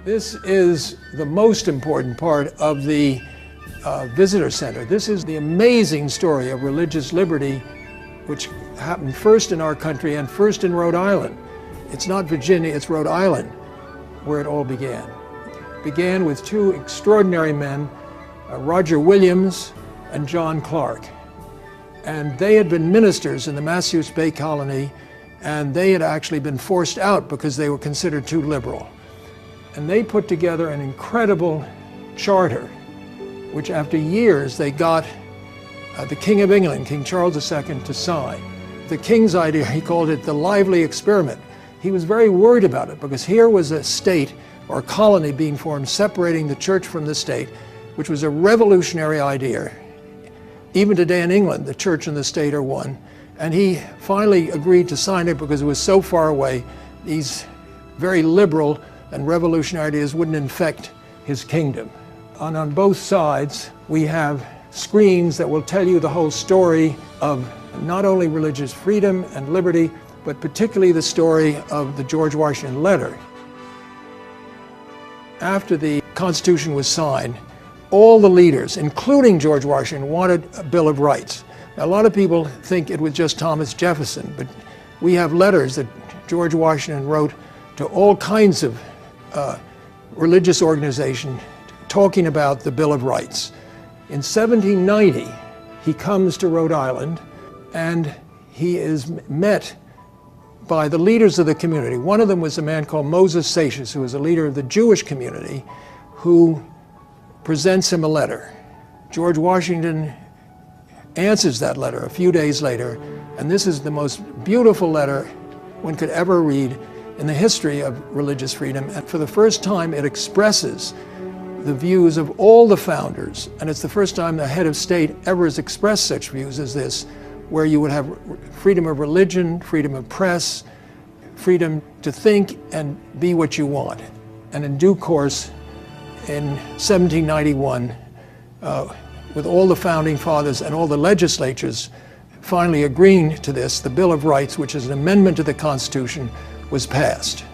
This is the most important part of the visitor center. This is the amazing story of religious liberty, which happened first in our country and first in Rhode Island. It's not Virginia, it's Rhode Island where it all began. It began with two extraordinary men, Roger Williams and John Clark. And they had been ministers in the Massachusetts Bay Colony, and they had actually been forced out because they were considered too liberal. And they put together an incredible charter, which after years they got the King of England, King Charles II, to sign. The King's idea, he called it the lively experiment. He was very worried about it because here was a state or colony being formed, separating the church from the state, which was a revolutionary idea. Even today in England, the church and the state are one. And he finally agreed to sign it because it was so far away. These very liberal and revolutionary ideas wouldn't infect his kingdom. And on both sides, we have screens that will tell you the whole story of not only religious freedom and liberty, but particularly the story of the George Washington letter. After the Constitution was signed, all the leaders, including George Washington, wanted a Bill of Rights. Now, a lot of people think it was just Thomas Jefferson, but we have letters that George Washington wrote to all kinds of religious organizations talking about the Bill of Rights. In 1790, he comes to Rhode Island and he is met by the leaders of the community. One of them was a man called Moses Seixas, who was a leader of the Jewish community, who presents him a letter. George Washington answers that letter a few days later, and this is the most beautiful letter one could ever read in the history of religious freedom. And for the first time, it expresses the views of all the founders, and it's the first time the head of state ever has expressed such views as this, where you would have freedom of religion, freedom of press, freedom to think and be what you want. And in due course, in 1791, with all the founding fathers and all the legislatures finally agreeing to this, the Bill of Rights, which is an amendment to the Constitution, was passed.